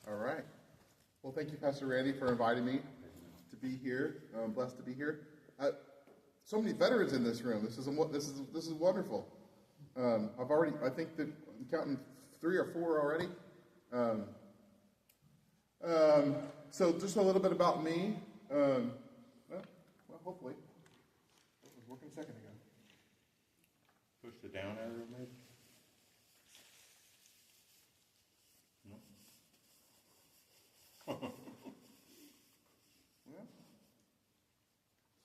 All right. Well, thank you, Pastor Randy, for inviting me to be here. I'm blessed to be here. So many veterans in this room. This is wonderful. I think that I'm counting 3 or 4 already. So just a little bit about me. Well, hopefully. It was working a second ago. Push the down arrow, maybe? No. Well,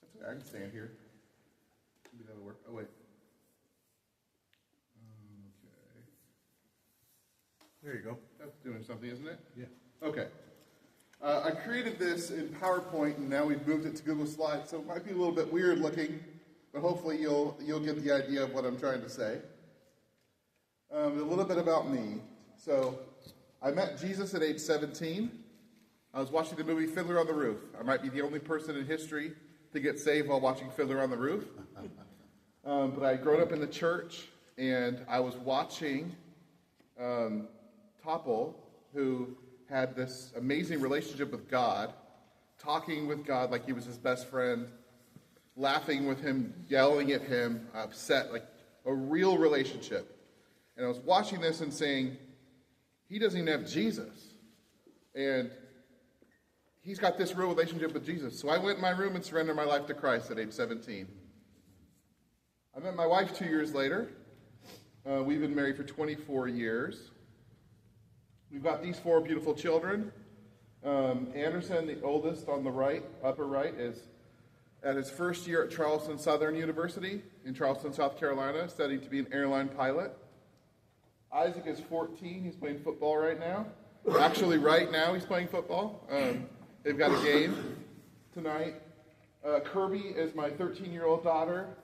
that's okay. I can stand here. Maybe that'll work. Oh, wait. Okay. There you go. That's doing something, isn't it? Yeah. Okay. I created this in PowerPoint, and now we've moved it to Google Slides, so it might be a little bit weird looking, but hopefully you'll get the idea of what I'm trying to say. A little bit about me. So, I met Jesus at age 17. I was watching the movie Fiddler on the Roof. I might be the only person in history to get saved while watching Fiddler on the Roof. But I had grown up in the church, and I was watching Topple, who had this amazing relationship with God, talking with God like he was his best friend, laughing with him, yelling at him, upset, like a real relationship. And I was watching this and saying, he doesn't even have Jesus. And he's got this real relationship with Jesus. So I went in my room and surrendered my life to Christ at age 17. I met my wife 2 years later. We've been married for 24 years. We've got these 4 beautiful children. Anderson, the oldest on the right, upper right, is at his first year at Charleston Southern University in Charleston, South Carolina, studying to be an airline pilot. Isaac is 14. He's playing football right now. Actually, right now he's playing football. They've got a game tonight. Kirby is my 13-year-old daughter,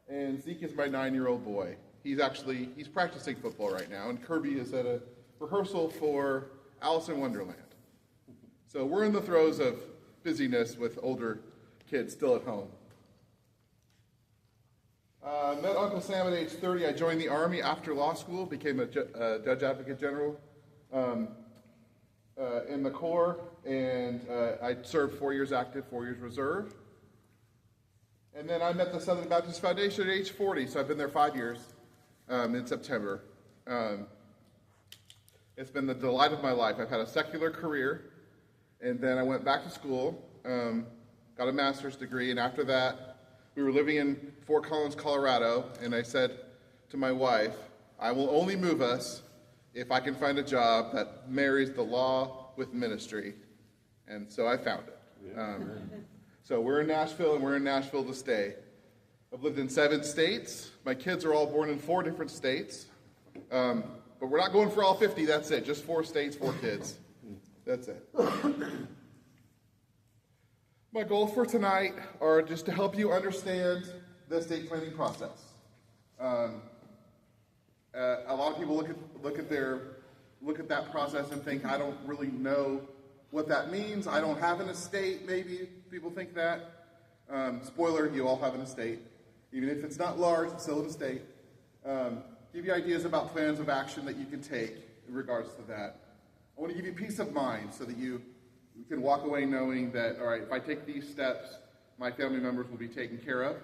and Zeke is my 9-year-old boy. He's practicing football right now, and Kirby is at a rehearsal for Alice in Wonderland. So we're in the throes of busyness with older kids still at home. Met Uncle Sam at age 30. I joined the Army after law school, became a Judge Advocate General in the Corps, and I served 4 years active, 4 years reserve. And then I met the Southern Baptist Foundation at age 40, so I've been there 5 years in September. It's been the delight of my life. I've had a secular career, and then I went back to school, got a master's degree, and after that, we were living in Fort Collins, Colorado, and I said to my wife, I will only move us if I can find a job that marries the law with ministry. And so I found it. So we're in Nashville, and we're in Nashville to stay. I've lived in 7 states. My kids are all born in 4 different states. But we're not going for all 50, that's it. Just 4 states, 4 kids. That's it. My goals for tonight are just to help you understand the estate planning process. A lot of people look at that process and think, I don't really know what that means. I don't have an estate, maybe people think that. Spoiler, you all have an estate. Even if it's not large, it's still an estate. Give you ideas about plans of action that you can take in regards to that. I want to give you peace of mind so that you can walk away knowing that, all right, if I take these steps, my family members will be taken care of.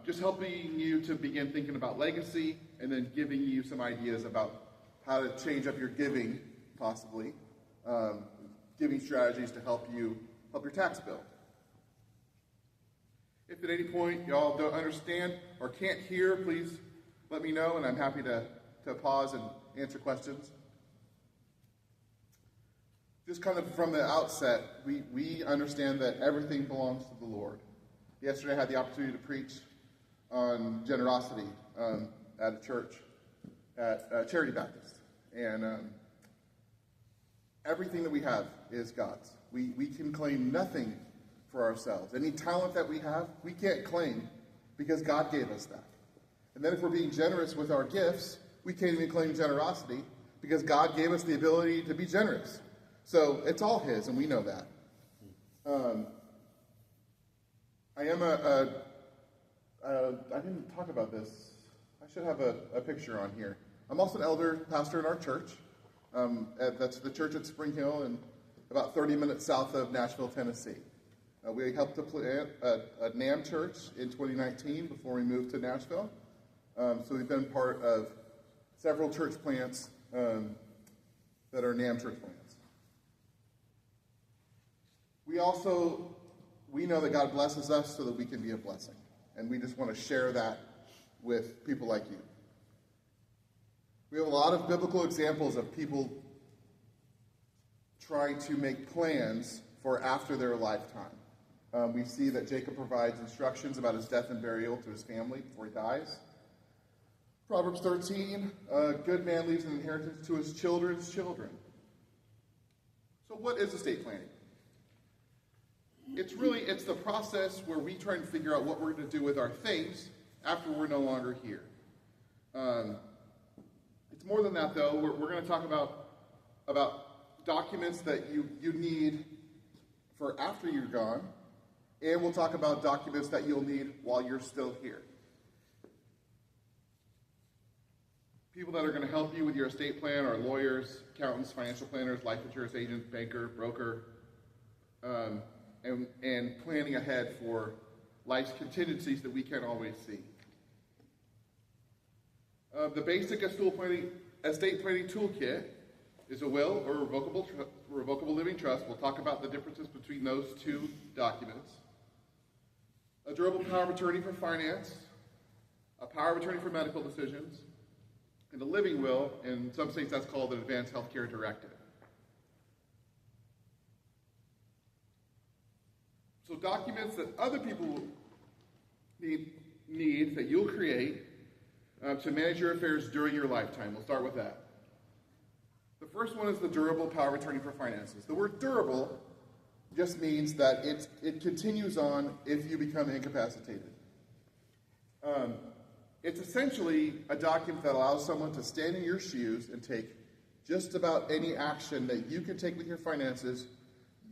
Just helping you to begin thinking about legacy, and then giving you some ideas about how to change up your giving, possibly. Giving strategies to help your tax bill. If at any point y'all don't understand or can't hear, please let me know, and I'm happy to pause and answer questions. Just kind of from the outset, we understand that everything belongs to the Lord. Yesterday I had the opportunity to preach on generosity at a church, at Charity Baptist. And everything that we have is God's. We can claim nothing for ourselves. Any talent that we have, we can't claim because God gave us that. And then if we're being generous with our gifts, we can't even claim generosity because God gave us the ability to be generous. So it's all His, and we know that. I didn't talk about this. I should have a picture on here. I'm also an elder pastor in our church. That's the church at Spring Hill and about 30 minutes south of Nashville, Tennessee. We helped to plant a NAM church in 2019 before we moved to Nashville. So we've been part of several church plants that are NAM church plants. We know that God blesses us so that we can be a blessing. And we just want to share that with people like you. We have a lot of biblical examples of people trying to make plans for after their lifetime. We see that Jacob provides instructions about his death and burial to his family before he dies. Proverbs 13, a good man leaves an inheritance to his children's children. So what is estate planning? It's the process where we try and figure out what we're going to do with our things after we're no longer here. It's more than that, though. We're going to talk about documents that you need for after you're gone, and we'll talk about documents that you'll need while you're still here. People that are going to help you with your estate plan are lawyers, accountants, financial planners, life insurance agents, banker, broker, and planning ahead for life's contingencies that we can't always see. The basic estate planning toolkit is a will or revocable living trust. We'll talk about the differences between those two documents. A durable power of attorney for finance, a power of attorney for medical decisions, and a living will. In some states, that's called an advanced health care directive. So documents that other people need that you'll create to manage your affairs during your lifetime. We'll start with that. The first one is the durable power of attorney for finances. The word durable just means that it continues on if you become incapacitated. It's essentially a document that allows someone to stand in your shoes and take just about any action that you can take with your finances.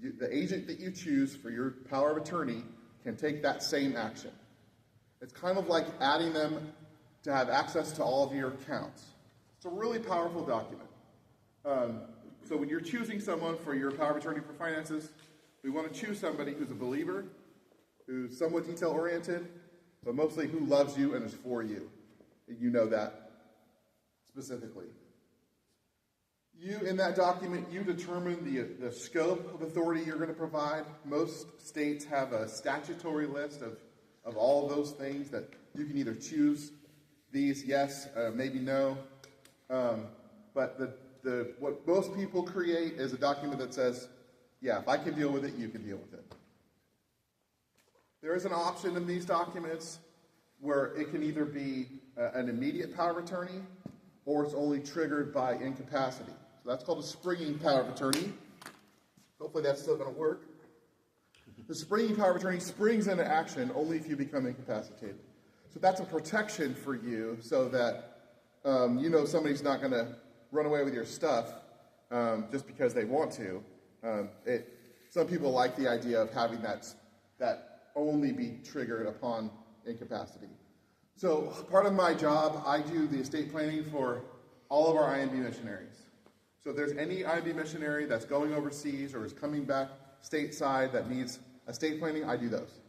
The agent that you choose for your power of attorney can take that same action. It's kind of like adding them to have access to all of your accounts. It's a really powerful document. So when you're choosing someone for your power of attorney for finances, we want to choose somebody who's a believer, who's somewhat detail-oriented, but mostly who loves you and is for you. You know that specifically. In that document, you determine the scope of authority you're going to provide. Most states have a statutory list of all of those things that you can either choose these, yes, maybe no. But what most people create is a document that says, yeah, if I can deal with it, you can deal with it. There is an option in these documents where it can either be an immediate power of attorney or it's only triggered by incapacity. So that's called a springing power of attorney. Hopefully that's still going to work. The springing power of attorney springs into action only if you become incapacitated. So that's a protection for you so that somebody's not going to run away with your stuff just because they want to. Some people like the idea of having that only be triggered upon incapacity. So part of my job, I do the estate planning for all of our IMB missionaries. So if there's any IMB missionary that's going overseas or is coming back stateside that needs estate planning, I do those.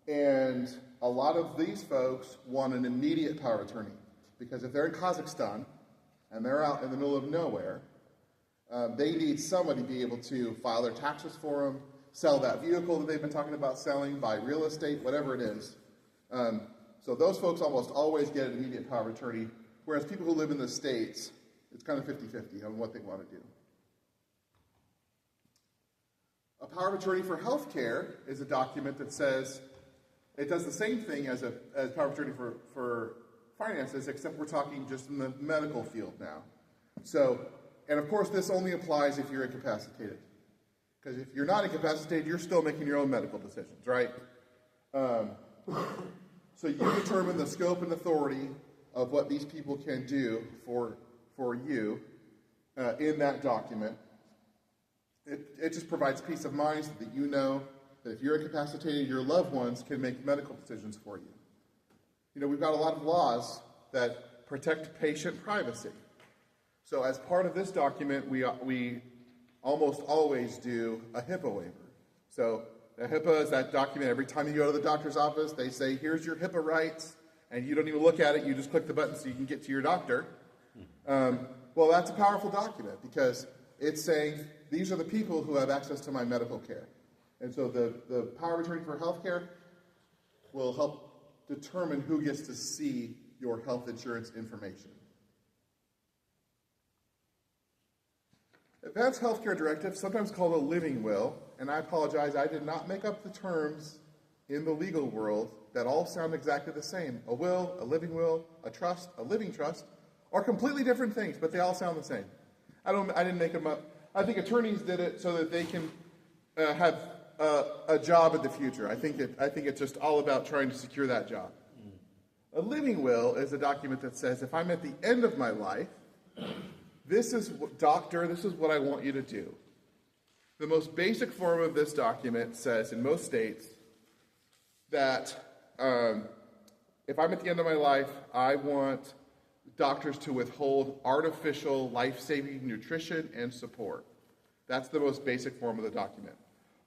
And a lot of these folks want an immediate power of attorney because if they're in Kazakhstan and they're out in the middle of nowhere, they need somebody to be able to file their taxes for them, sell that vehicle that they've been talking about selling, buy real estate, whatever it is. So those folks almost always get an immediate power of attorney, whereas people who live in the States, it's kind of 50-50 on what they want to do. A power of attorney for health care is a document that says it does the same thing as power of attorney for finances, except we're talking just in the medical field now. So, and of course this only applies if you're incapacitated. Because if you're not incapacitated, you're still making your own medical decisions, right? So you determine the scope and authority of what these people can do for you in that document. It just provides peace of mind so that you know that if you're incapacitated, your loved ones can make medical decisions for you. You know, we've got a lot of laws that protect patient privacy. So as part of this document, we almost always do a HIPAA waiver. So a HIPAA is that document. Every time you go to the doctor's office, they say, here's your HIPAA rights, and you don't even look at it. You just click the button so you can get to your doctor. Well, that's a powerful document because it's saying these are the people who have access to my medical care. And so the power of attorney for health care will help determine who gets to see your health insurance information. Advanced Healthcare Directive, sometimes called a living will, and I apologize, I did not make up the terms in the legal world that all sound exactly the same. A will, a living will, a trust, a living trust, are completely different things, but they all sound the same. I didn't make them up. I think attorneys did it so that they can have a job in the future. I think it's just all about trying to secure that job. A living will is a document that says, if I'm at the end of my life, this is what I want you to do. The most basic form of this document says, in most states, that if I'm at the end of my life, I want doctors to withhold artificial life-saving nutrition and support. That's the most basic form of the document.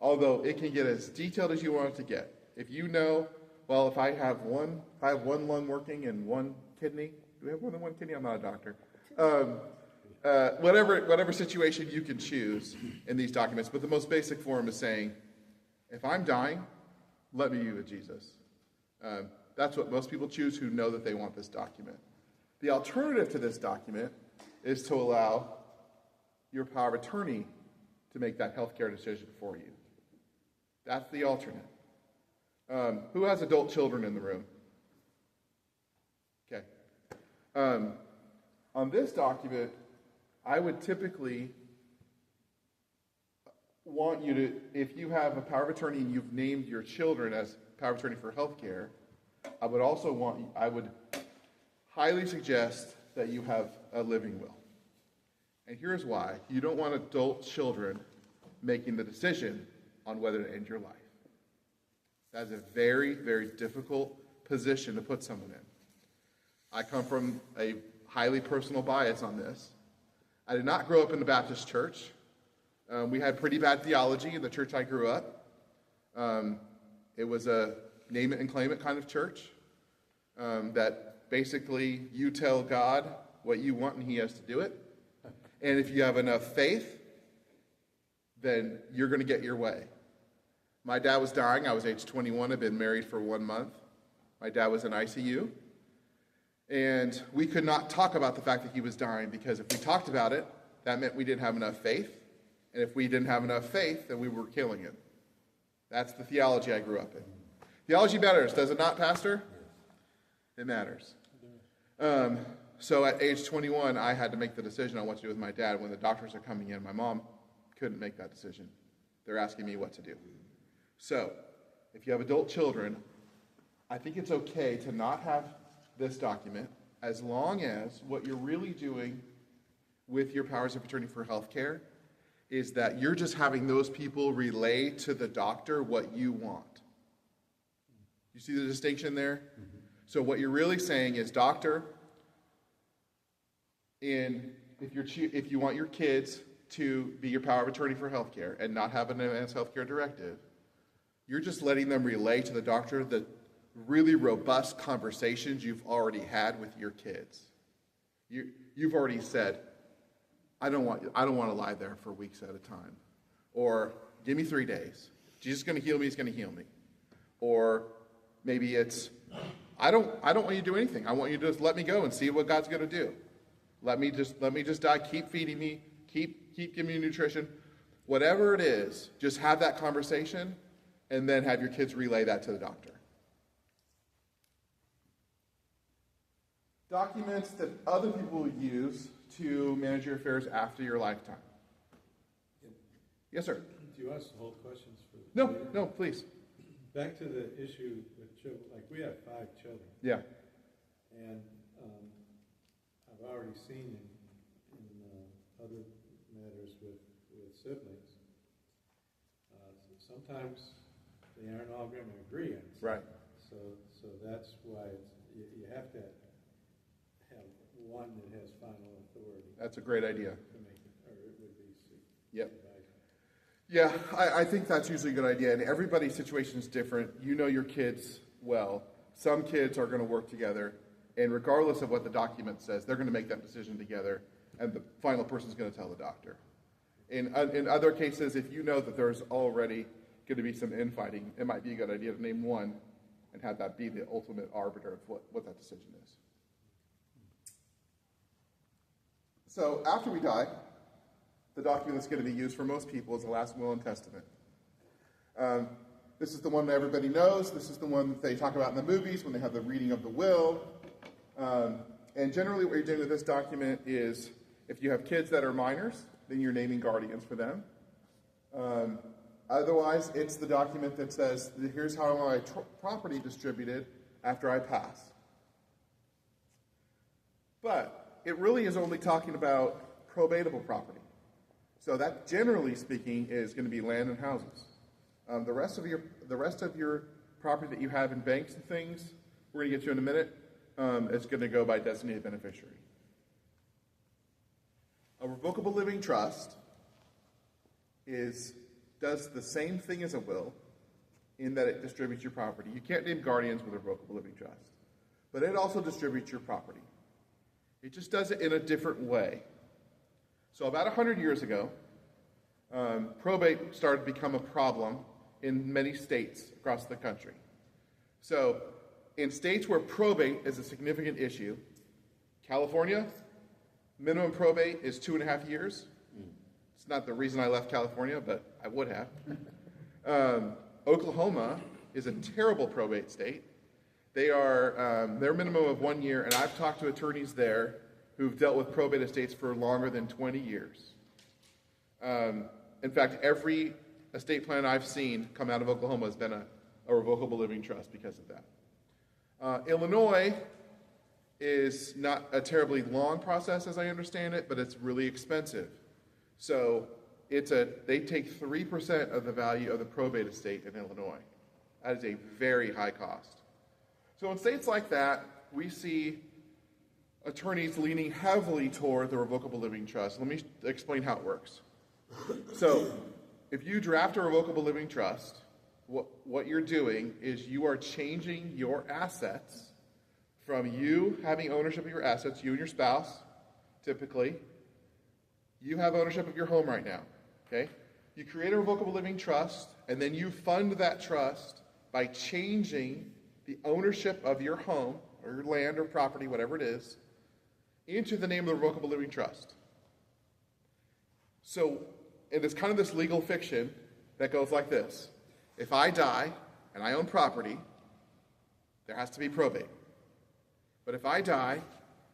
Although it can get as detailed as you want it to get. If you know, well, if I have one lung working and one kidney, do we have more than one kidney? I'm not a doctor. Whatever situation you can choose in these documents, but the most basic form is saying, if I'm dying, let me be with Jesus. That's what most people choose who know that they want this document. The alternative to this document is to allow your power of attorney to make that healthcare decision for you. That's the alternate. Who has adult children in the room? Okay. On this document, I would typically want you to, if you have a power of attorney and you've named your children as power of attorney for healthcare, I would highly suggest that you have a living will. And here's why. You don't want adult children making the decision on whether to end your life. That is a very, very difficult position to put someone in. I come from a highly personal bias on this. I did not grow up in the Baptist church. We had pretty bad theology in the church I grew up. It was a name it and claim it kind of church that basically you tell God what you want and he has to do it. And if you have enough faith, then you're going to get your way. My dad was dying. I was age 21. I'd been married for 1 month. My dad was in ICU. And we could not talk about the fact that he was dying because if we talked about it, that meant we didn't have enough faith. And if we didn't have enough faith, then we were killing him. That's the theology I grew up in. Theology matters, does it not, Pastor? It matters. So at age 21, I had to make the decision on what to do with my dad. When the doctors are coming in, my mom couldn't make that decision. They're asking me what to do. So if you have adult children, I think it's okay to not have this document as long as what you're really doing with your powers of attorney for health care is that you're just having those people relay to the doctor what you want. You see the distinction there? Mm-hmm. So what you're really saying is, doctor, if you want your kids to be your power of attorney for health care and not have an advanced health care directive, you're just letting them relay to the doctor the really robust conversations you've already had with your kids. You've already said, I don't want to lie there for weeks at a time. Or, give me 3 days. Jesus is going to heal me, he's going to heal me. Or maybe it's, I don't want you to do anything. I want you to just let me go and see what God's going to do. Let me just die. Keep feeding me. Keep giving me nutrition. Whatever it is, just have that conversation and then have your kids relay that to the doctor. Documents that other people use to manage your affairs after your lifetime. Yes, sir. Do you want us to hold questions for the No, please. Back to the issue with children. Like, we have 5 children. Yeah. And I've already seen in other matters with siblings, sometimes they aren't all going to agree on something. Right. So that's why you have to have one that has final the wording That's a great idea. to make it, or it would be. Yep. advisable. Yeah, I think that's usually a good idea, and everybody's situation is different. You know your kids well. Some kids are going to work together, and regardless of what the document says, they're going to make that decision together, and the final person is going to tell the doctor. In other cases, if you know that there's already going to be some infighting, it might be a good idea to name one and have that be the ultimate arbiter of what that decision is. So after we die, the document that's going to be used for most people is the last will and testament. This is the one that everybody knows. This is the one that they talk about in the movies when they have the reading of the will. And generally what you're doing with this document is if you have kids that are minors, then you're naming guardians for them. Otherwise, it's the document that says, here's how I want my property distributed after I pass. But it really is only talking about probatable property. So that, generally speaking, is going to be land and houses. The rest of your property that you have in banks and things, we're going to get to in a minute, is going to go by designated beneficiary. A revocable living trust does the same thing as a will in that it distributes your property. You can't name guardians with a revocable living trust, but it also distributes your property. It just does it in a different way. So about 100 years ago, probate started to become a problem in many states across the country. So in states where probate is a significant issue, California, minimum probate is 2.5 years. It's not the reason I left California, but I would have. Oklahoma is a terrible probate state. They are their minimum of 1 year, and I've talked to attorneys there who've dealt with probate estates for longer than 20 years. In fact, every estate plan I've seen come out of Oklahoma has been a revocable living trust because of that. Illinois is not a terribly long process, as I understand it, but it's really expensive. So they take 3% of the value of the probate estate in Illinois. That is a very high cost. So in states like that, we see attorneys leaning heavily toward the revocable living trust. Let me explain how it works. So if you draft a revocable living trust, what you're doing is you are changing your assets from you having ownership of your assets, you and your spouse, typically. You have ownership of your home right now, okay? You create a revocable living trust, and then you fund that trust by changing the ownership of your home, or your land or property, whatever it is, into the name of the revocable living trust. So it is kind of this legal fiction that goes like this. If I die and I own property, there has to be probate. But if I die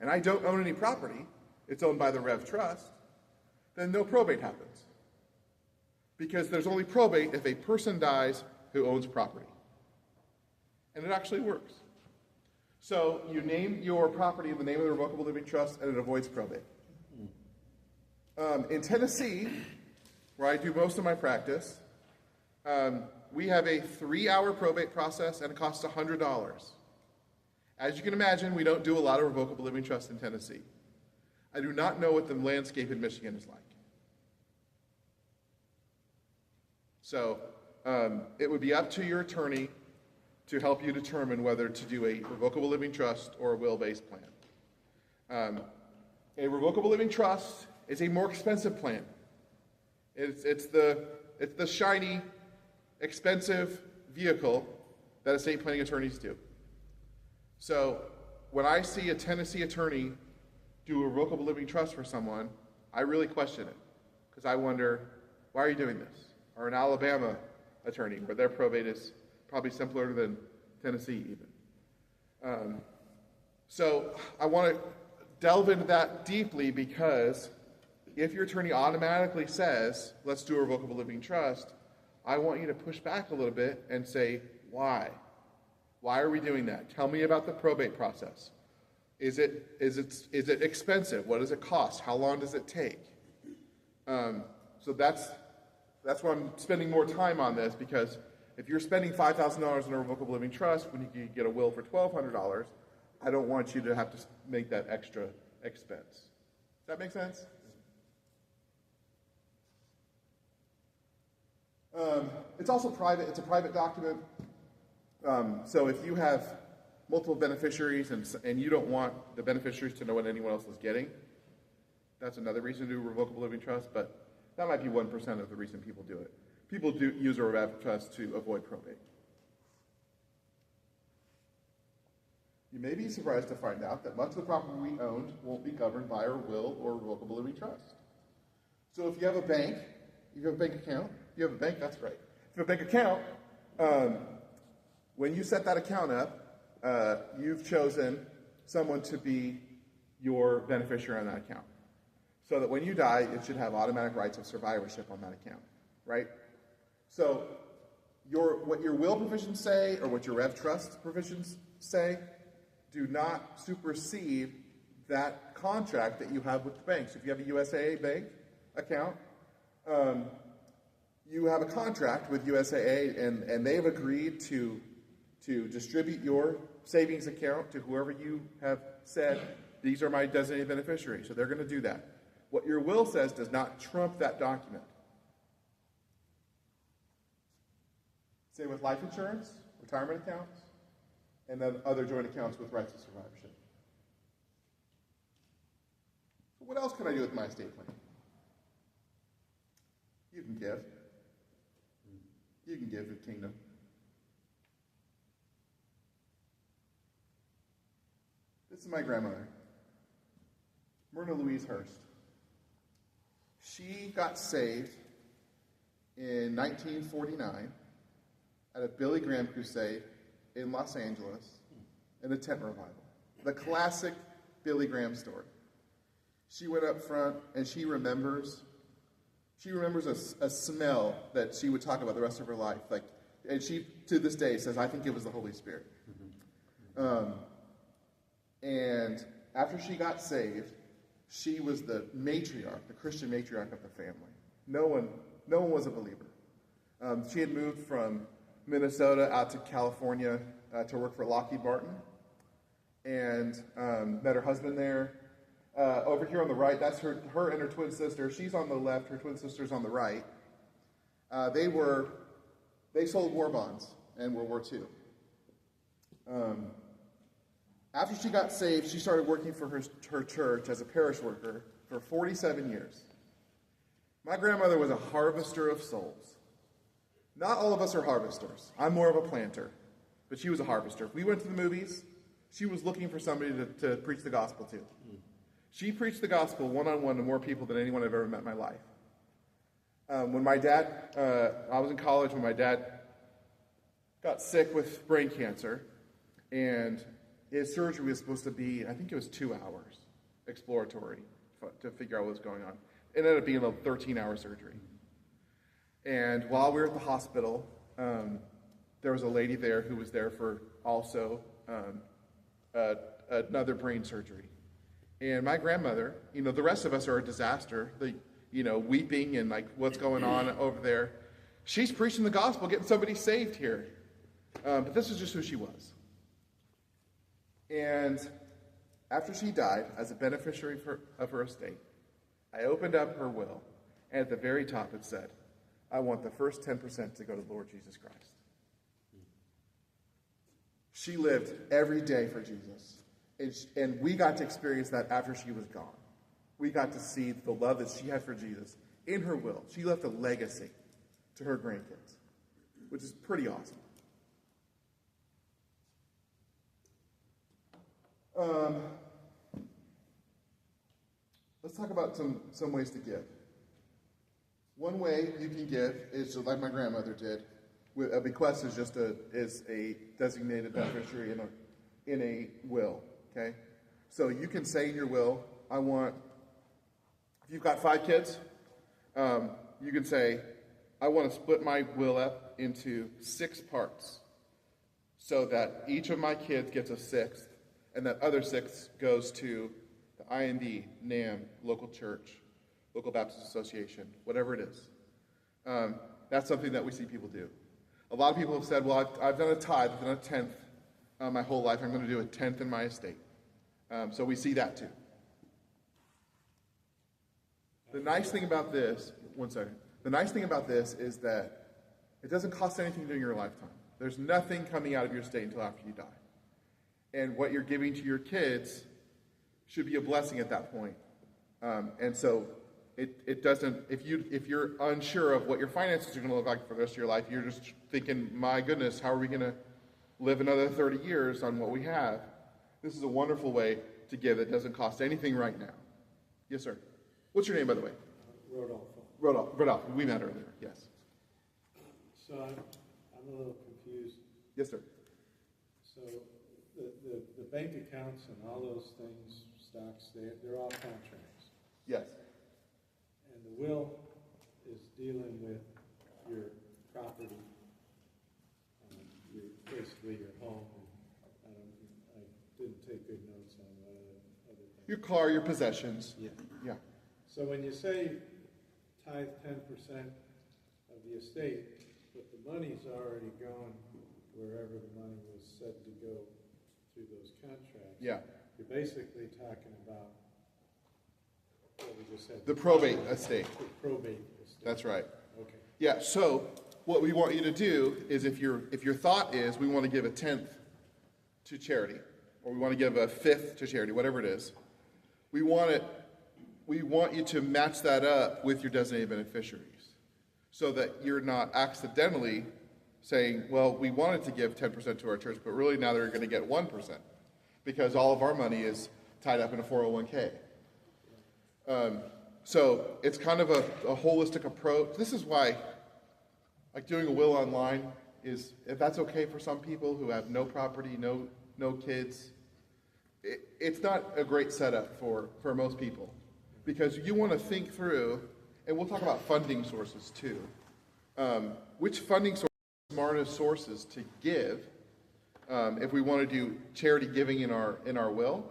and I don't own any property, it's owned by the Rev Trust, then no probate happens. Because there's only probate if a person dies who owns property. And it actually works. So you name your property in the name of the revocable living trust, and it avoids probate. In Tennessee, where I do most of my practice, we have a 3-hour probate process, and it costs $100. As you can imagine, we don't do a lot of revocable living trusts in Tennessee. I do not know what the landscape in Michigan is like. So it would be up to your attorney to help you determine whether to do a revocable living trust or a will-based plan. A revocable living trust is a more expensive plan. It's the shiny, expensive vehicle that estate planning attorneys do. So when I see a Tennessee attorney do a revocable living trust for someone, I really question it, because I wonder, why are you doing this? Or an Alabama attorney, where their probate is probably simpler than Tennessee even. So I want to delve into that deeply, because if your attorney automatically says, let's do a revocable living trust, I want you to push back a little bit and say, why? Why are we doing that? Tell me about the probate process. Is it expensive? What does it cost? How long does it take? So that's why I'm spending more time on this, because if you're spending $5,000 in a revocable living trust when you can get a will for $1,200, I don't want you to have to make that extra expense. Does That make sense? It's also private. It's a private document. So if you have multiple beneficiaries and you don't want the beneficiaries to know what anyone else is getting, that's another reason to do a revocable living trust, but that might be 1% of the reason people do it. People do use a revocable trust to avoid probate. You may be surprised to find out that much of the property we owned won't be governed by our will or revocable living trust. So if you have a bank, if you have a bank account, if you have a bank, that's right. If you have a bank account, when you set that account up, you've chosen someone to be your beneficiary on that account. So that when you die, it should have automatic rights of survivorship on that account, right? So what your will provisions say or what your rev trust provisions say do not supersede that contract that you have with the bank. So if you have a USAA bank account, you have a contract with USAA, and they've agreed to distribute your savings account to whoever you have said, these are my designated beneficiaries. So they're going to do that. What your will says does not trump that document. Same with life insurance, retirement accounts, and then other joint accounts with rights of survivorship. So what else can I do with my estate plan? You can give. You can give to the kingdom. This is my grandmother, Myrna Louise Hurst. She got saved in 1949 at a Billy Graham crusade in Los Angeles in a tent revival. The classic Billy Graham story. She went up front and she remembers a smell that she would talk about the rest of her life. And she, to this day, says, I think it was the Holy Spirit. And after she got saved, she was the matriarch, the Christian matriarch of the family. No one was a believer. She had moved from Minnesota out to California to work for Lockheed Martin, and met her husband there. Over here on the right, that's her and her twin sister. She's on the left, her twin sister's on the right. They sold war bonds in World War II. After she got saved, she started working for her church as a parish worker for 47 years. My grandmother was a harvester of souls. Not all of us are harvesters. I'm more of a planter, but she was a harvester. If we went to the movies, she was looking for somebody to preach the gospel to. She preached the gospel one-on-one to more people than anyone I've ever met in my life. When my dad, I was in college when my dad got sick with brain cancer, and his surgery was supposed to be, I think it was 2 hours, exploratory, to figure out what was going on. It ended up being a 13-hour surgery. And while we were at the hospital, there was a lady there who was there for also another brain surgery. And my grandmother, the rest of us are a disaster, weeping and like what's going on over there. She's preaching the gospel, getting somebody saved here. But this is just who she was. And after she died, as a beneficiary of her estate, I opened up her will, and at the very top it said, I want the first 10% to go to the Lord Jesus Christ. She lived every day for Jesus. And we got to experience that after she was gone. We got to see the love that she had for Jesus in her will. She left a legacy to her grandkids, which is pretty awesome. Let's talk about some ways to give. One way you can give is like my grandmother did. A bequest is just a designated beneficiary in a will. Okay, so you can say in your will, if you've got 5 kids, you can say, I want to split my will up into 6 parts so that each of my kids gets a 6th, and that other 6 goes to the IND, NAM, local church, local Baptist Association, whatever it is. That's something that we see people do. A lot of people have said, well, I've done a tithe, I've done a 10th my whole life. I'm going to do a 10th in my estate. So we see that too. The nice thing about this, one second. The nice thing about this is that it doesn't cost anything during your lifetime. There's nothing coming out of your estate until after you die. And what you're giving to your kids should be a blessing at that point. And so it doesn't, if you're unsure of what your finances are going to look like for the rest of your life, you're just thinking, my goodness, how are we going to live another 30 years on what we have? This is a wonderful way to give that doesn't cost anything right now. Yes, sir. What's your name, by the way? Rodolfo. Rodolfo. We met earlier. Yes. So I'm a little confused. Yes, sir. So the bank accounts and all those things, stocks, they're all contracts. Yes. And the will is dealing with your property, basically your home. I didn't take good notes on other things. Your car, your possessions. Yeah. Yeah. So when you say tithe 10% of the estate, but the money's already gone wherever the money was said to go through those contracts. Yeah. You're basically talking about what we just said. The probate estate. The probate estate. That's right. Okay. Yeah, so what we want you to do is if your thought is we want to give a 10th to charity, or we want to give a 5th to charity, whatever it is, we want you to match that up with your designated beneficiaries so that you're not accidentally saying, well, we wanted to give 10% to our church, but really now they're going to get 1% because all of our money is tied up in a 401k. So it's kind of a holistic approach. This is why, like doing a will online is, if that's okay for some people who have no property, no kids, it's not a great setup for most people because you want to think through, and we'll talk about funding sources too. Which funding sources are the smartest sources to give if we want to do charity giving in our will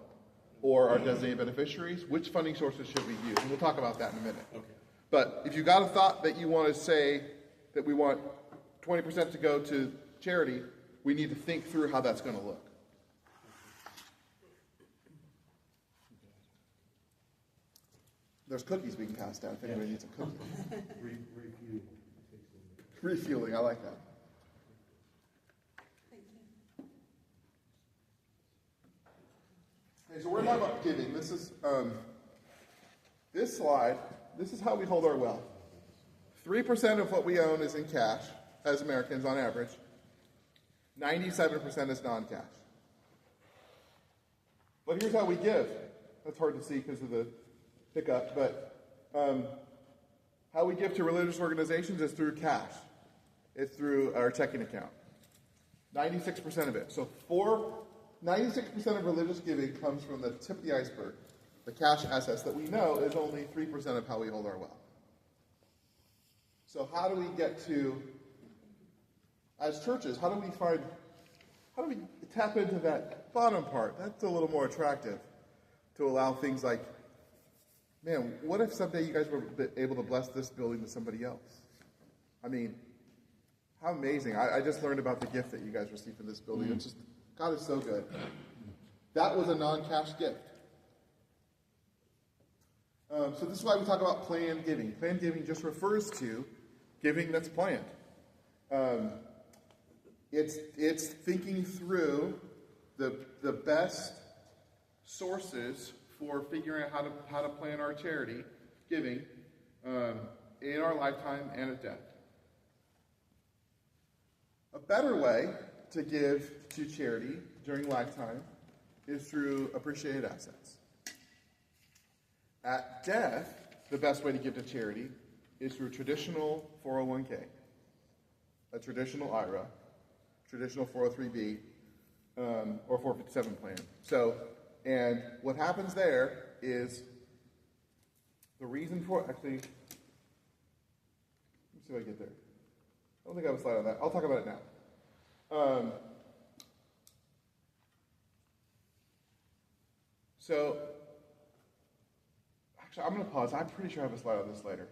or our designated beneficiaries? Which funding sources should we use? And we'll talk about that in a minute. Okay. But if you got a thought that you want to say that we want 20% to go to charity, we need to think through how that's going to look. There's cookies being passed out if anybody needs a cookie. Refueling, I like that. Okay, so we're talking about giving. This is this slide. This is how we hold our wealth. 3% of what we own is in cash, as Americans on average. 97% is non-cash. But here's how we give. That's hard to see because of the pickup, but how we give to religious organizations is through cash. It's through our checking account. 96% of it. So 96% of religious giving comes from the tip of the iceberg, the cash assets that we know is only 3% of how we hold our wealth. So how do we get to, as churches, how do we tap into that bottom part? That's a little more attractive to allow things like, man, what if someday you guys were able to bless this building to somebody else? I mean, how amazing. I just learned about the gift that you guys received from this building. It's just, God is so good. That was a non-cash gift. So this is why we talk about planned giving. Planned giving just refers to giving that's planned. It's thinking through the best sources for figuring out how to plan our charity giving in our lifetime and at death. A better way to give to charity during lifetime is through appreciated assets. At death, the best way to give to charity is through a traditional 401k, a traditional IRA, traditional 403b, or 457 plan. So, and what happens there is the reason for, actually, let me see if I get there. I don't think I have a slide on that. I'll talk about it now. So, actually, I'm going to pause. I'm pretty sure I have a slide on this later.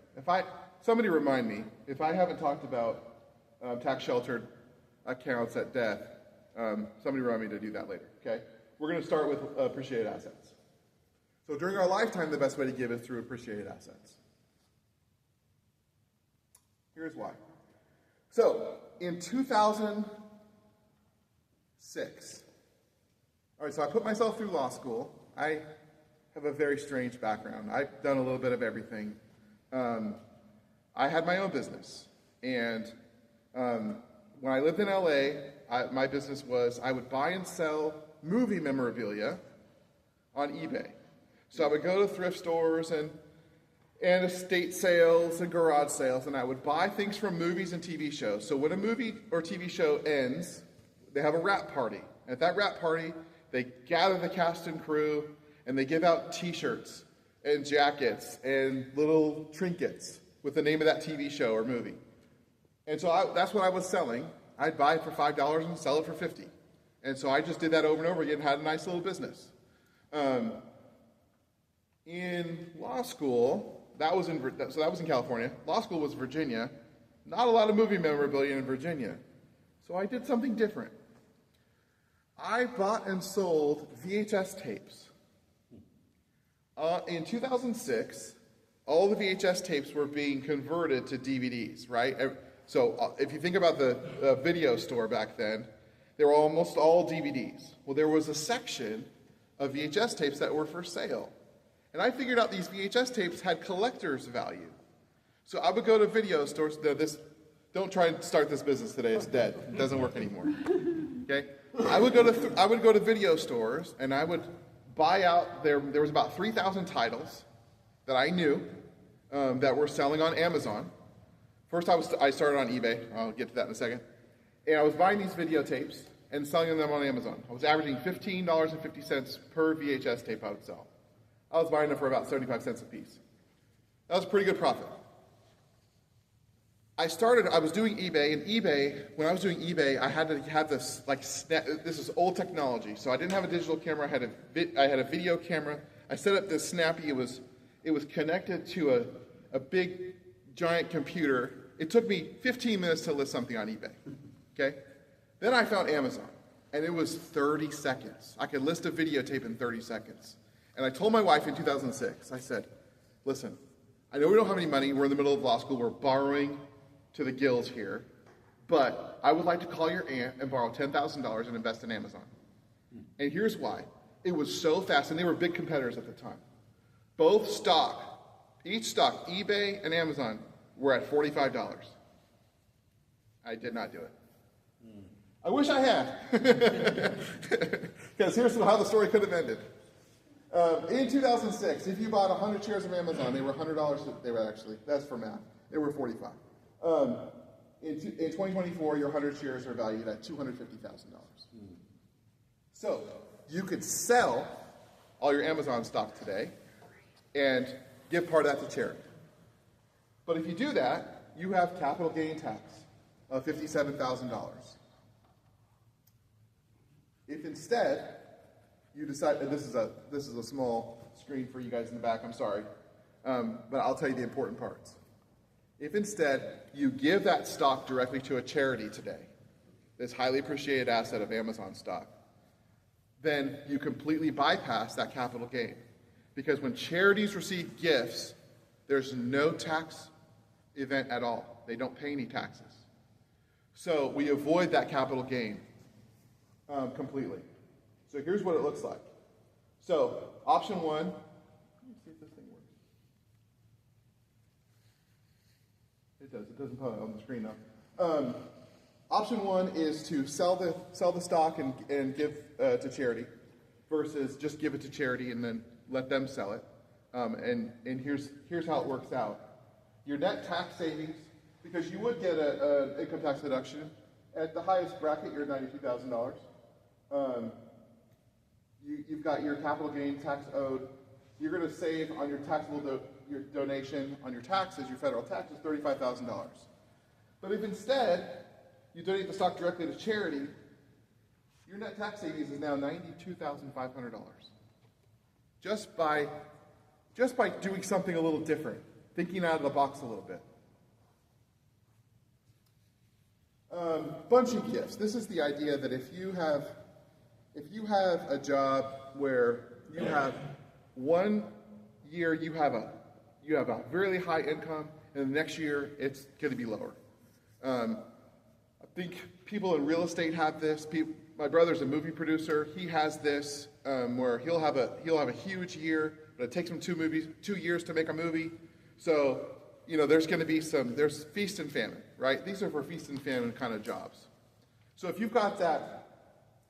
Somebody remind me, if I haven't talked about tax-sheltered accounts at death, somebody remind me to do that later, okay? We're going to start with appreciated assets. So during our lifetime, the best way to give is through appreciated assets. Here's why. So, in 2006, all right, so I put myself through law school. I have a very strange background. I've done a little bit of everything. I had my own business, and when I lived in LA, my business was I would buy and sell movie memorabilia on eBay. So I would go to thrift stores and estate sales and garage sales, and I would buy things from movies and TV shows. So when a movie or TV show ends, they have a wrap party. At that wrap party, they gather the cast and crew, and they give out t-shirts and jackets and little trinkets with the name of that TV show or movie. And so that's what I was selling. I'd buy it for $5 and sell it for $50. And so I just did that over and over again and had a nice little business. In law school, that was in California. Law school was Virginia. Not a lot of movie memorabilia in Virginia. So I did something different. I bought and sold VHS tapes. In 2006, all the VHS tapes were being converted to DVDs, right? So if you think about the video store back then, they were almost all DVDs. Well, there was a section of VHS tapes that were for sale. And I figured out these VHS tapes had collector's value. So I would go to video stores. Don't try and start this business today. It's dead. It doesn't work anymore. Okay? I would go to video stores, and I would buy out. There was about 3,000 titles that I knew that were selling on Amazon. First, I started on eBay. I'll get to that in a second. And I was buying these videotapes and selling them on Amazon. I was averaging $15.50 per VHS tape I would sell. I was buying them for about 75 cents a piece. That was a pretty good profit. I was doing eBay, and when I was doing eBay, I had to have this, this is old technology. So I didn't have a digital camera, I had a video camera. I set up this Snappy, it was connected to a big, giant computer. It took me 15 minutes to list something on eBay, okay? Then I found Amazon, and it was 30 seconds. I could list a videotape in 30 seconds. And I told my wife in 2006, I said, listen, I know we don't have any money. We're in the middle of law school. We're borrowing to the gills here. But I would like to call your aunt and borrow $10,000 and invest in Amazon. And here's why. It was so fast, and they were big competitors at the time. Each stock, eBay and Amazon, were at $45. I did not do it. I wish I had. Because here's how the story could have ended. In 2006, if you bought 100 shares of Amazon, they were $100. They were actually, that's for math, they were $45. In 2024, your 100 shares are valued at $250,000. So you could sell all your Amazon stock today and give part of that to charity. But if you do that, you have capital gain tax of $57,000. If instead you decide, and this is a small screen for you guys in the back, I'm sorry, but I'll tell you the important parts. If instead you give that stock directly to a charity today, this highly appreciated asset of Amazon stock, then you completely bypass that capital gain. Because when charities receive gifts, there's no tax event at all. They don't pay any taxes. So we avoid that capital gain completely. So here's what it looks like. So option one, let me see if this thing works. It does. It doesn't pop on the screen now. Option one is to sell the stock and give to charity, versus just give it to charity and then let them sell it. And here's how it works out. Your net tax savings, because you would get an income tax deduction at the highest bracket, you're $92,000. You've got your capital gain tax owed. You're going to save on your taxable your donation on your taxes, your federal taxes, $35,000. But if instead you donate the stock directly to charity, your net tax savings is now $92,500. Just by doing something a little different, thinking out of the box a little bit. Bunch of gifts. This is the idea that if you have a job where you have 1 year you you have a really high income, and the next year it's going to be lower. I think people in real estate have this. My brother's a movie producer. He has this where he'll have a huge year, but it takes him 2 years to make a movie. So there's going to be there's feast and famine, right? These are for feast and famine kind of jobs. So if you've got that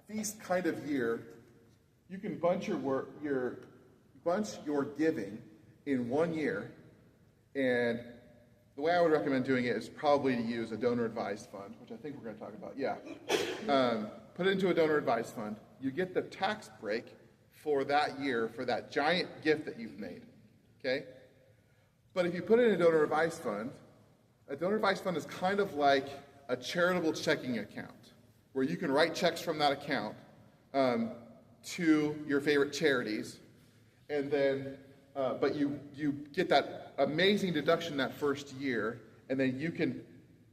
feast kind of year, you can bunch your giving in 1 year, and the way I would recommend doing it is probably to use a donor-advised fund, which I think we're going to talk about. Yeah. Put it into a donor-advised fund. You get the tax break for that year for that giant gift that you've made, okay? But if you put it in a donor-advised fund is kind of like a charitable checking account, where you can write checks from that account to your favorite charities, and then but you get that amazing deduction that first year, and then you can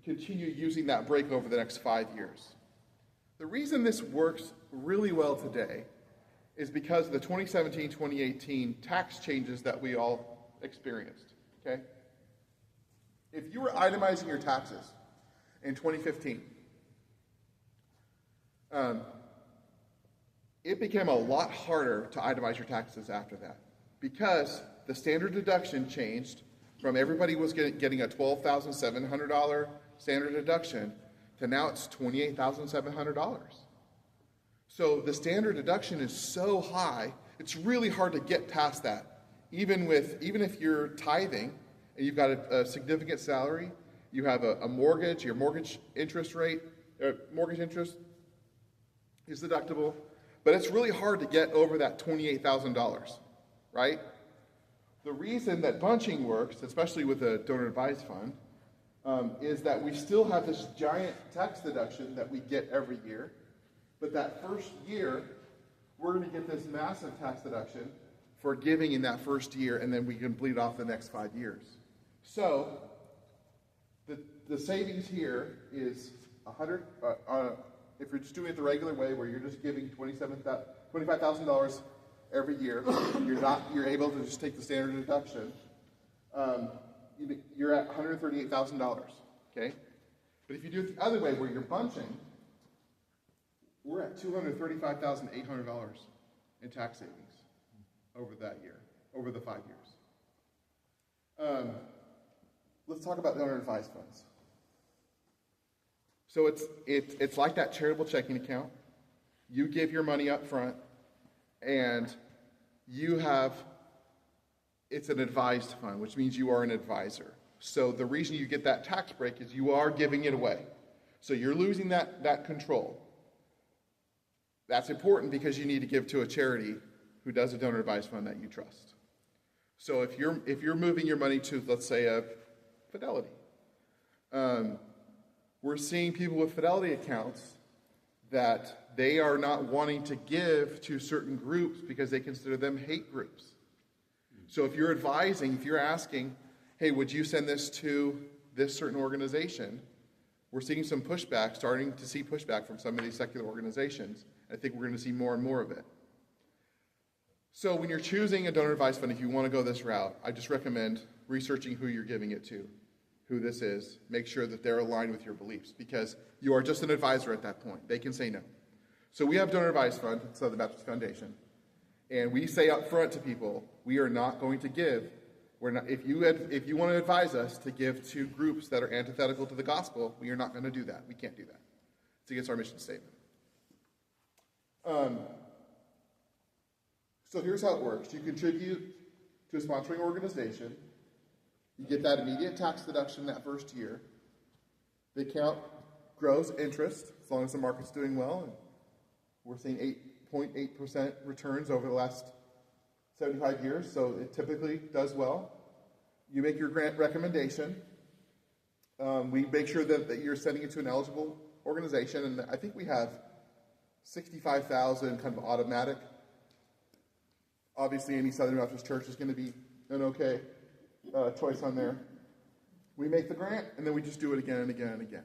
continue using that break over the next 5 years. The reason this works really well today is because of the 2017-2018 tax changes that we all experienced, okay? If you were itemizing your taxes in 2015, it became a lot harder to itemize your taxes after that, because the standard deduction changed from everybody was getting a $12,700 standard deduction to now it's $28,700. So the standard deduction is so high, it's really hard to get past that. Even if you're tithing and you've got a significant salary, you have a mortgage, your mortgage interest is deductible, but it's really hard to get over that $28,000, right? The reason that bunching works, especially with a donor-advised fund, is that we still have this giant tax deduction that we get every year, but that first year, we're going to get this massive tax deduction for giving in that first year, and then we can bleed off the next 5 years. So, the savings here is $100. If you're just doing it the regular way, where you're just giving $25,000 every year, you're able to just take the standard deduction. You're at $138,000. Okay, but if you do it the other way, where you're bunching, we're at $235,800 in tax savings over that year, over the 5 years. Let's talk about donor-advised funds. So it's like that charitable checking account. You give your money up front, and it's an advised fund, which means you are an advisor. So the reason you get that tax break is you are giving it away. So you're losing that control. That's important because you need to give to a charity who does a donor-advised fund that you trust. So if you're moving your money to, let's say, a Fidelity, we're seeing people with Fidelity accounts that they are not wanting to give to certain groups because they consider them hate groups. So if you're advising, if you're asking, hey, would you send this to this certain organization, we're seeing some pushback, starting to see pushback from some of these secular organizations. I think we're going to see more and more of it. So when you're choosing a donor-advised fund, if you want to go this route, I just recommend researching who you're giving it to, who this is. Make sure that they're aligned with your beliefs, because you are just an advisor at that point. They can say no. So we have donor-advised fund, Southern Baptist Foundation, and we say up front to people, we are not going to give. If you want to advise us to give to groups that are antithetical to the gospel, we are not going to do that. We can't do that. It's against our mission statement. So here's how it works. You contribute to a sponsoring organization. You get that immediate tax deduction that first year. The account grows interest as long as the market's doing well. And we're seeing 8.8% returns over the last 75 years, so it typically does well. You make your grant recommendation. We make sure that you're sending it to an eligible organization, and I think we have 65,000 kind of automatic. Obviously, any Southern Baptist church is going to be an okay choice on there. We make the grant, and then we just do it again and again and again.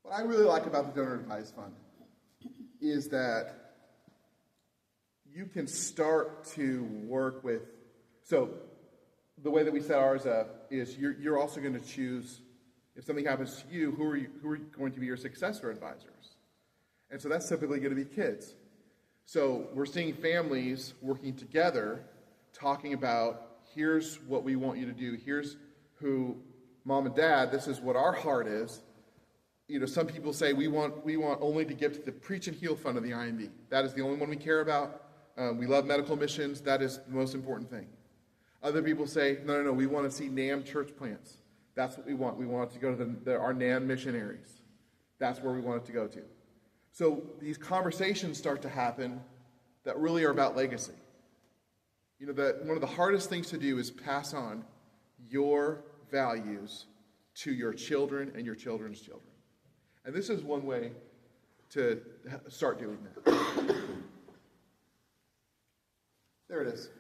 What I really like about the Donor Advised Fund is that you can start to work with, so the way that we set ours up is you're also going to choose, if something happens to you, who are going to be your successor advisors? And so that's typically going to be kids. So we're seeing families working together, talking about, here's what we want you to do. Here's who, mom and dad, this is what our heart is. Some people say we want only to give to the Preach and Heal Fund of the IMB. That is the only one we care about. We love medical missions. That is the most important thing. Other people say, no, we want to see NAM church plants. That's what we want. We want it to go to our NAM missionaries. That's where we want it to go to. So these conversations start to happen that really are about legacy. One of the hardest things to do is pass on your values to your children and your children's children. And this is one way to start doing that. There it is.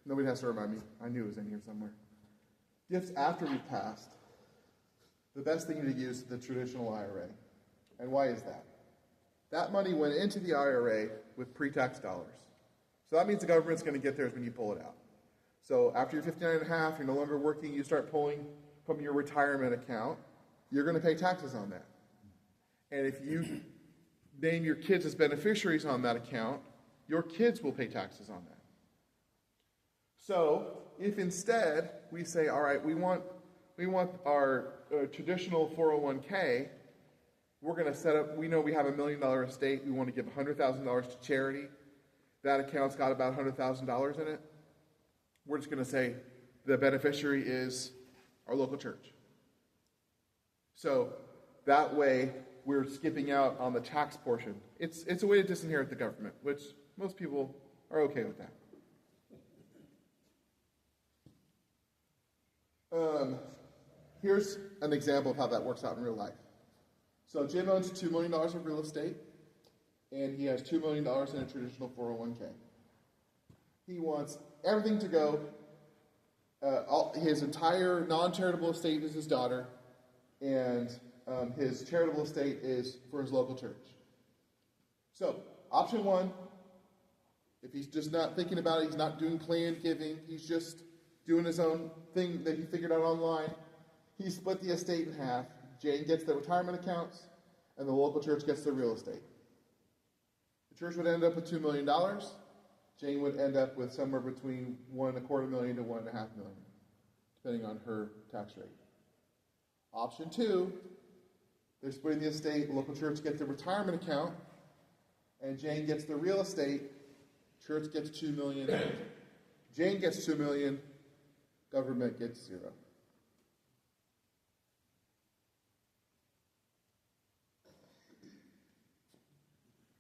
Nobody has to remind me. I knew it was in here somewhere. Gifts after we've passed. The best thing to use is the traditional IRA. And why is that? That money went into the IRA with pre-tax dollars. So that means the government's going to get theirs when you pull it out. So after you're 59 and a half, you're no longer working, you start pulling from your retirement account, you're going to pay taxes on that. And if you name your kids as beneficiaries on that account, your kids will pay taxes on that. So if instead we say, all right, we want our traditional 401k, we're going to set up, we know we have $1 million estate, we want to give $100,000 to charity. That account's got about $100,000 in it. We're just going to say the beneficiary is our local church. So that way we're skipping out on the tax portion. It's a way to disinherit the government, which most people are okay with that. Here's an example of how that works out in real life. So Jim owns $2 million of real estate, and he has $2 million in a traditional 401k. He wants everything to go, his entire non-charitable estate is his daughter, and his charitable estate is for his local church. So, option one, if he's just not thinking about it, he's not doing planned giving, he's just doing his own thing that he figured out online, he split the estate in half. Jane gets the retirement accounts, and the local church gets the real estate. The church would end up with $2 million. Jane would end up with somewhere between $1.25 million to $1.5 million, depending on her tax rate. Option two, they're splitting the estate. The local church gets the retirement account, and Jane gets the real estate. Church gets $2 million. Jane gets $2 million. Government gets $0.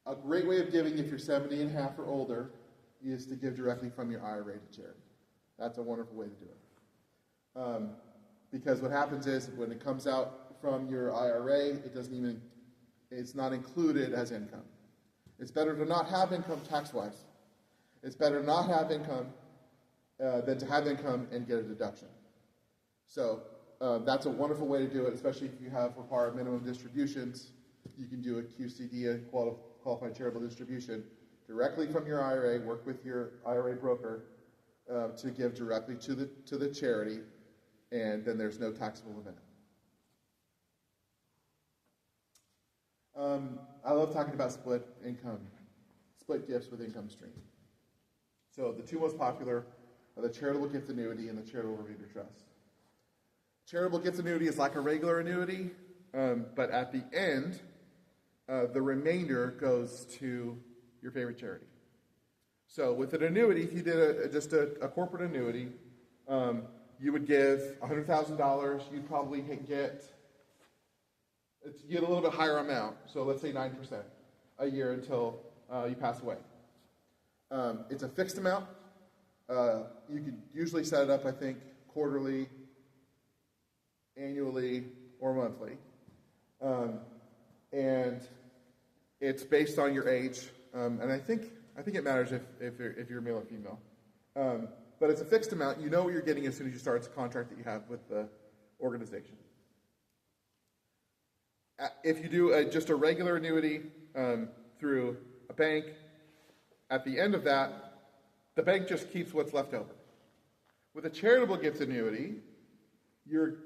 A great way of giving if you're 70 and a half or older is to give directly from your IRA to charity. That's a wonderful way to do it. Because what happens is when it comes out from your IRA, it's not included as income. It's better to not have income tax-wise. It's better to not have income than to have income and get a deduction. So that's a wonderful way to do it, especially if you have required minimum distributions. You can do a QCD, a qualified charitable distribution, directly from your IRA, work with your IRA broker to give directly to the charity, and then there's no taxable event. I love talking about split gifts with income stream. So the two most popular are the charitable gift annuity and the charitable remainder trust. Charitable gift annuity is like a regular annuity, but at the end, the remainder goes to your favorite charity. So with an annuity, if you did just a corporate annuity, you would give $100,000. You'd probably get a little bit higher amount. So let's say 9% a year until you pass away. It's a fixed amount. You could usually set it up, I think, quarterly, annually, or monthly. And it's based on your age, and I think it matters if you're male or female. But it's a fixed amount. You know what you're getting as soon as you start. It's a contract that you have with the organization. If you do just a regular annuity through a bank, at the end of that, the bank just keeps what's left over. With a charitable gift annuity, you're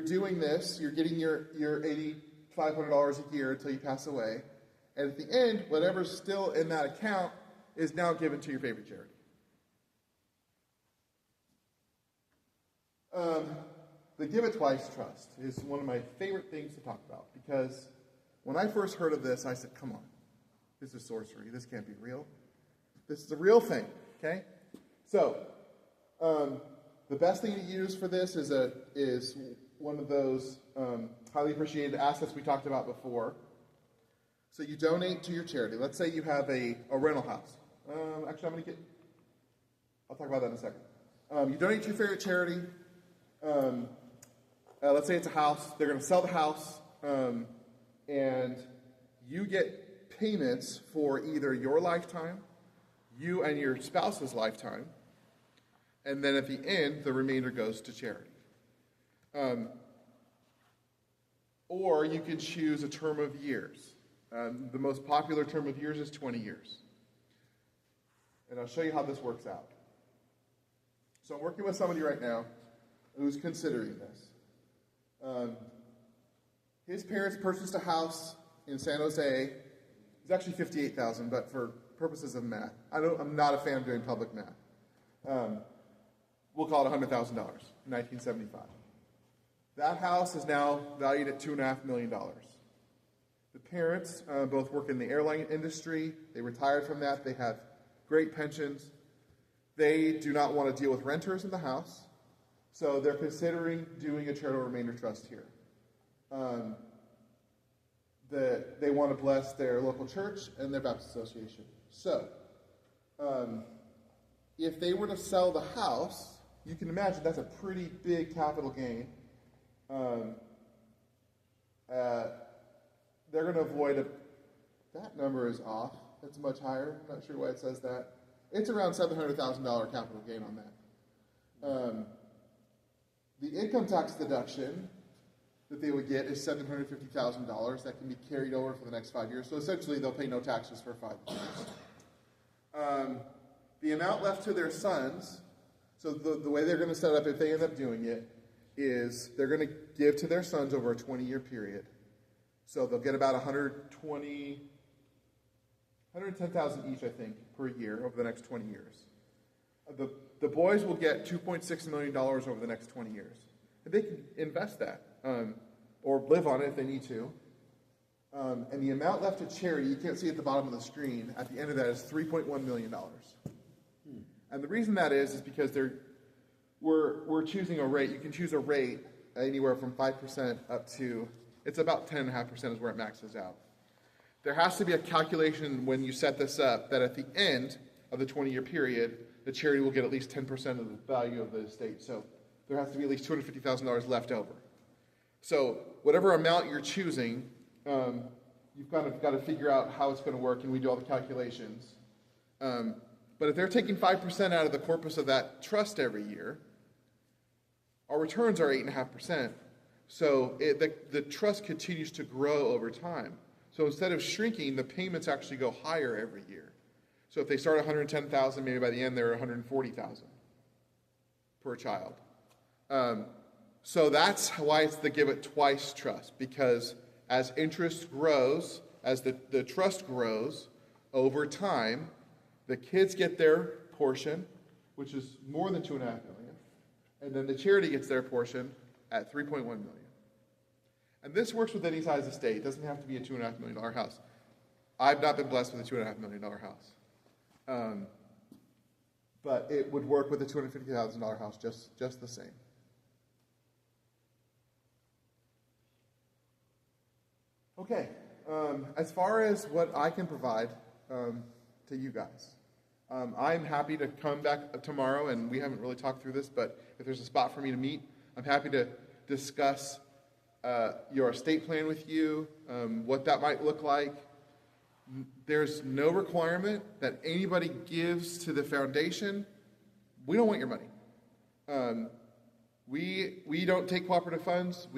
doing this, you're getting your $8,500 a year until you pass away, and at the end, whatever's still in that account is now given to your favorite charity. The Give It Twice Trust is one of my favorite things to talk about, because when I first heard of this, I said, come on, this is sorcery. This can't be real. This is a real thing, okay? So, the best thing to use for this is one of those highly appreciated assets we talked about before. So you donate to your charity. Let's say you have a rental house. Actually, I'll talk about that in a second. You donate to your favorite charity. Let's say it's a house. They're going to sell the house, and you get payments for either your lifetime, you and your spouse's lifetime, and then at the end, the remainder goes to charity. Or you can choose a term of years. The most popular term of years is 20 years. And I'll show you how this works out. So I'm working with somebody right now who's considering this. His parents purchased a house in San Jose. It's actually $58,000, but for purposes of math, I'm not a fan of doing public math. We'll call it $100,000 in 1975. That house is now valued at $2.5 million. The parents both work in the airline industry. They retired from that. They have great pensions. They do not want to deal with renters in the house, so they're considering doing a charitable remainder trust here. They want to bless their local church and their Baptist association. So, if they were to sell the house, you can imagine that's a pretty big capital gain. They're going to avoid that number is off. It's much higher. I'm not sure why it says that. It's around $700,000 capital gain on that. The income tax deduction that they would get is $750,000 that can be carried over for the next 5 years. So essentially, they'll pay no taxes for 5 years. The amount left to their sons, so the way they're going to set up if they end up doing it, is they're going to give to their sons over a 20-year period. So they'll get about $110,000 each, I think, per year over the next 20 years. The boys will get $2.6 million over the next 20 years. And they can invest that or live on it if they need to. And the amount left to charity, you can't see at the bottom of the screen, at the end of that is $3.1 million. And the reason that is because we're choosing a rate. You can choose a rate anywhere from 5% up to, it's about 10.5% is where it maxes out. There has to be a calculation when you set this up that at the end of the 20-year period, the charity will get at least 10% of the value of the estate. So there has to be at least $250,000 left over. So whatever amount you're choosing, you've kind of got to figure out how it's going to work, and we do all the calculations. But if they're taking 5% out of the corpus of that trust every year, our returns are 8.5%. So the trust continues to grow over time. So instead of shrinking, the payments actually go higher every year. So if they start $110,000, maybe by the end they're $140,000 per child. So that's why it's the Give It Twice trust, because as interest grows, as the trust grows over time, the kids get their portion, which is more than $2.5 million, and then the charity gets their portion at $3.1 million. And this works with any size estate. It doesn't have to be a $2.5 million house. I've not been blessed with a $2.5 million house. But it would work with a $250,000 house just the same. Okay, as far as what I can provide to you guys, I'm happy to come back tomorrow, and we haven't really talked through this, but if there's a spot for me to meet, I'm happy to discuss your estate plan with you, what that might look like. There's no requirement that anybody gives to the foundation. We don't want your money. We don't take cooperative funds.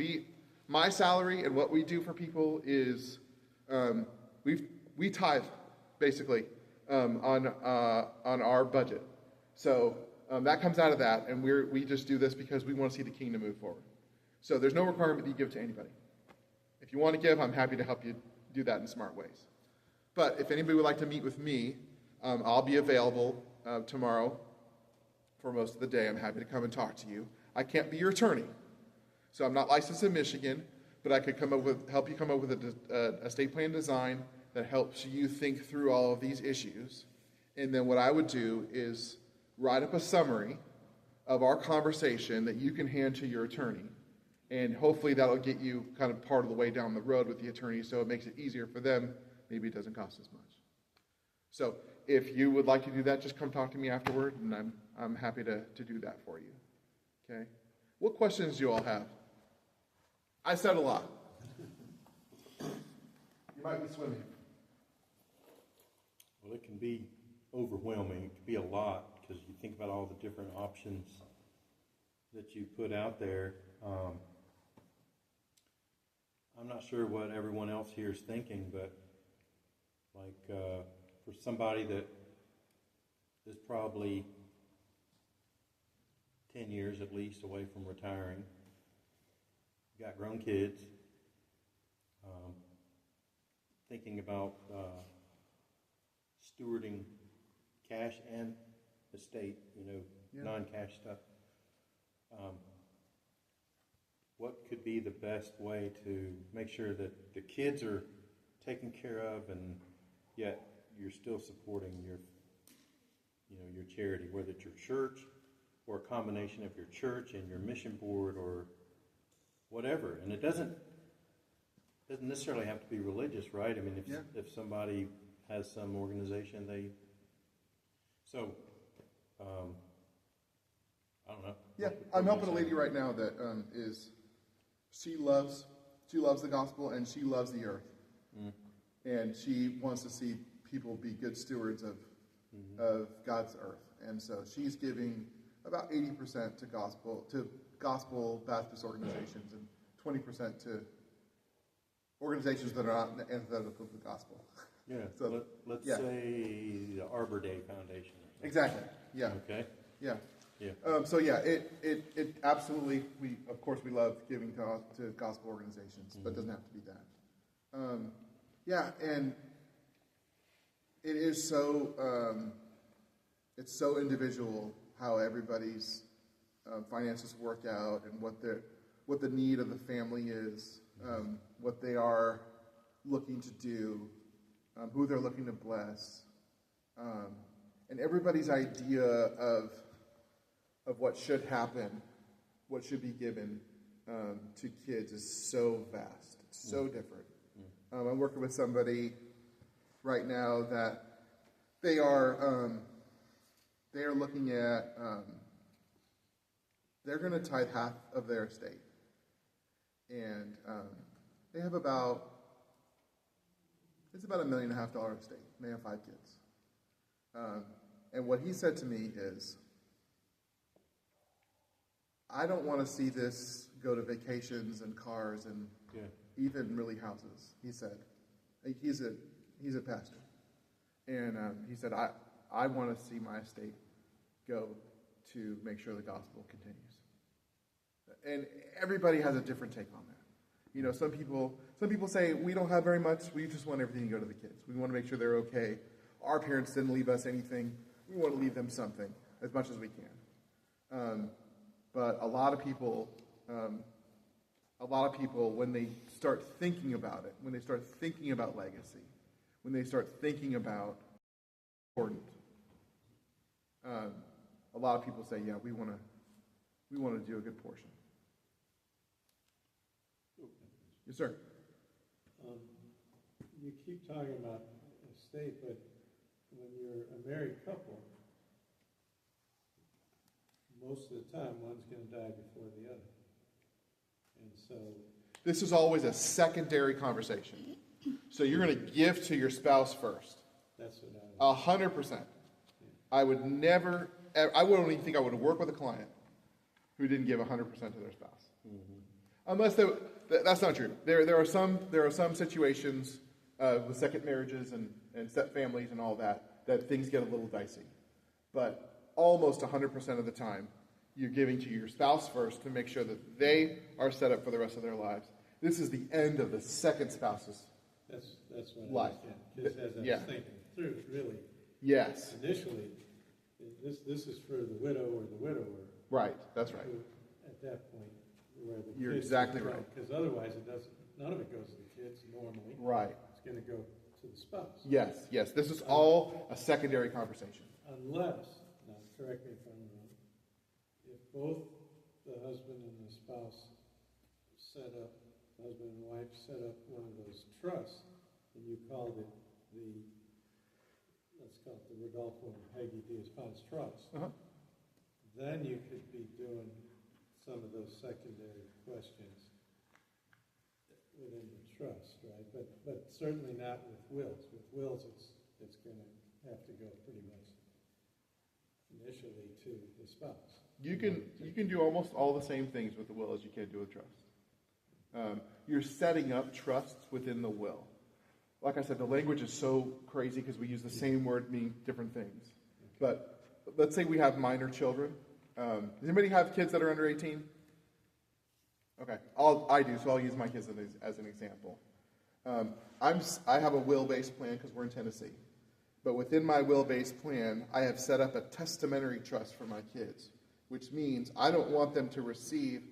My salary and what we do for people is we tithe basically on our budget. So that comes out of that, and we just do this because we want to see the kingdom move forward. So there's no requirement that you give to anybody. If you want to give, I'm happy to help you do that in smart ways. But if anybody would like to meet with me, I'll be available tomorrow for most of the day. I'm happy to come and talk to you. I can't be your attorney, so I'm not licensed in Michigan, but I could help you come up with a estate plan design that helps you think through all of these issues. And then what I would do is write up a summary of our conversation that you can hand to your attorney. And hopefully that'll get you kind of part of the way down the road with the attorney, so it makes it easier for them. Maybe it doesn't cost as much. So if you would like to do that, just come talk to me afterward, and I'm happy to do that for you. Okay? What questions do you all have? I said a lot. You might be swimming. Well, it can be overwhelming. It can be a lot because you think about all the different options that you put out there. I'm not sure what everyone else here is thinking, but like for somebody that is probably 10 years at least away from retiring, got grown kids, thinking about stewarding cash and estate, non-cash stuff. What could be the best way to make sure that the kids are taken care of, and yet you're still supporting your charity, whether it's your church or a combination of your church and your mission board or whatever? And it doesn't necessarily have to be religious, right? I mean, if somebody has some organization, I don't know. Yeah, I'm helping a lady right now that she loves the gospel and she loves the earth. And she wants to see people be good stewards of God's earth. And so she's giving about 80% to gospel Baptist organizations and 20% to organizations that are not antithetical to the gospel. Yeah. So let's say the Arbor Day Foundation. Or something. Exactly. Yeah. Okay. Yeah. Yeah. It absolutely. We love giving to gospel organizations, but it doesn't have to be that. And it is so. It's so individual how everybody's finances work out and what the need of the family is, what they are looking to do, who they're looking to bless, and everybody's idea of what should happen, what should be given to kids is so vast. It's so different. I'm working with somebody right now that they are looking at they're going to tithe half of their estate, and they have about $1.5 million estate. They have 5 kids, and what he said to me is, I don't want to see this go to vacations and cars and even really houses. He said, he's a pastor, and he said, I want to see my estate go to make sure the gospel continues. And everybody has a different take on that. Some people say, we don't have very much. We just want everything to go to the kids. We want to make sure they're okay. Our parents didn't leave us anything. We want to leave them something as much as we can. But a lot of people, when they start thinking about it, when they start thinking about legacy, when they start thinking about important, a lot of people say, yeah, we want to do a good portion. Yes, sir. You keep talking about estate, but when you're a married couple, most of the time one's going to die before the other. And so this is always a secondary conversation. So you're going to give to your spouse first. That's what 100%. I would never, I wouldn't even think I would work with a client who didn't give 100% to their spouse. Unless that's not true. There are some situations with second marriages and step families and all that things get a little dicey. But almost 100% of the time, you're giving to your spouse first to make sure that they are set up for the rest of their lives. This is the end of the second spouse's That's what life. I understand. Just as I Yeah. was thinking through, really, Yes, initially, this is for the widow or the widower. right. That's right. Who, at that point, where the You're kids exactly go, right. because otherwise none of it goes to the kids normally. Right. It's going to go to the spouse. Yes, yes. This is all a secondary conversation. Unless, now correct me if I'm wrong, if both the husband and the spouse husband and wife set up one of those trusts, and you called it let's call it the Rodolfo and Peggy Diaz-Paz Trust, then you could be doing some of those secondary questions within the trust, right? But certainly not with wills. With wills, it's going to have to go pretty much initially to the spouse. You can do almost all the same things with the will as you can do with trust. You're setting up trusts within the will. Like I said, the language is so crazy because we use the same word meaning different things. But let's say we have minor children. Does anybody have kids that are under 18? Okay, I do, so I'll use my kids as an example. I have a will-based plan because we're in Tennessee. But within my will-based plan, I have set up a testamentary trust for my kids, which means I don't want them to receive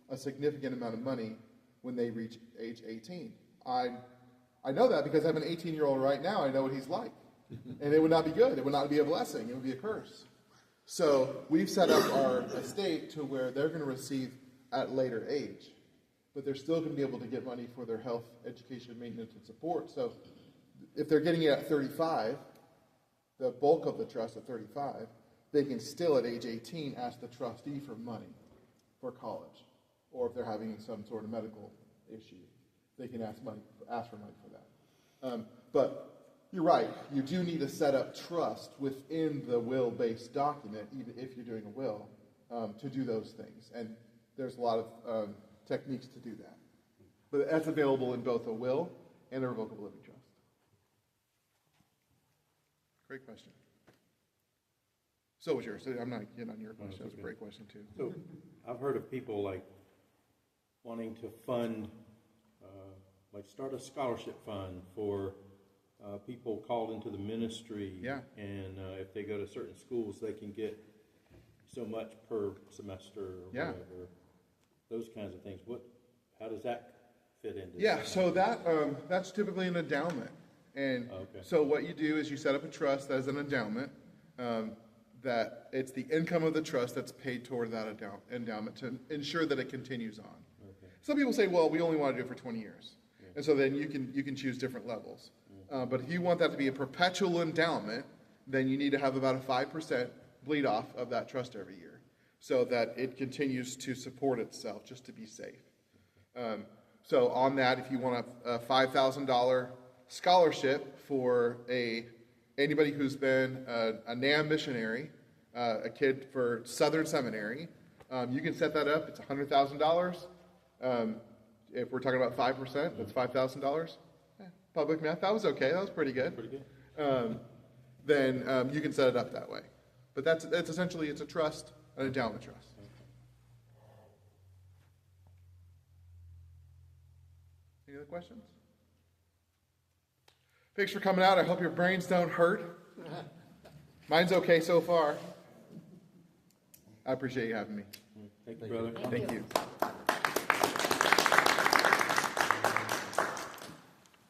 a significant amount of money when they reach age 18. I know that because I have an 18-year-old right now. I know what he's like. And it would not be good. It would not be a blessing. It would be a curse. So we've set up our estate to where they're going to receive at later age. But they're still going to be able to get money for their health, education, maintenance, and support. So if they're getting it at 35, the bulk of the trust at 35, they can still at age 18 ask the trustee for money for college. Or if they're having some sort of medical issue, they can ask for money for that. But you're right. You do need to set up trust within the will-based document, even if you're doing a will, to do those things. And there's a lot of techniques to do that. But that's available in both a will and a revocable living trust. Great question. So was yours. I'm not getting on your question. That was a great question, too. So I've heard of people like wanting to fund, like start a scholarship fund for people called into the ministry. Yeah. And if they go to certain schools, they can get so much per semester or Yeah. whatever. Those kinds of things. How does that fit into? Yeah, so that's typically an endowment. And so what you do is you set up a trust as an endowment, that it's the income of the trust that's paid toward that endowment to ensure that it continues on. Okay. Some people say, well, we only want to do it for 20 years. Yeah. And so then you can choose different levels. But if you want that to be a perpetual endowment, then you need to have about a 5% bleed off of that trust every year so that it continues to support itself just to be safe. So on that, if you want a $5,000 scholarship for anybody who's been a NAM missionary, a kid for Southern Seminary, you can set that up. It's $100,000. If we're talking about 5%, that's $5,000. Public math, that was okay. That was pretty good. Pretty good. Then you can set it up that way. But that's essentially, it's a trust, an endowment trust. Any other questions? Thanks for coming out. I hope your brains don't hurt. Mine's okay so far. I appreciate you having me. Thank you, brother. Thank you.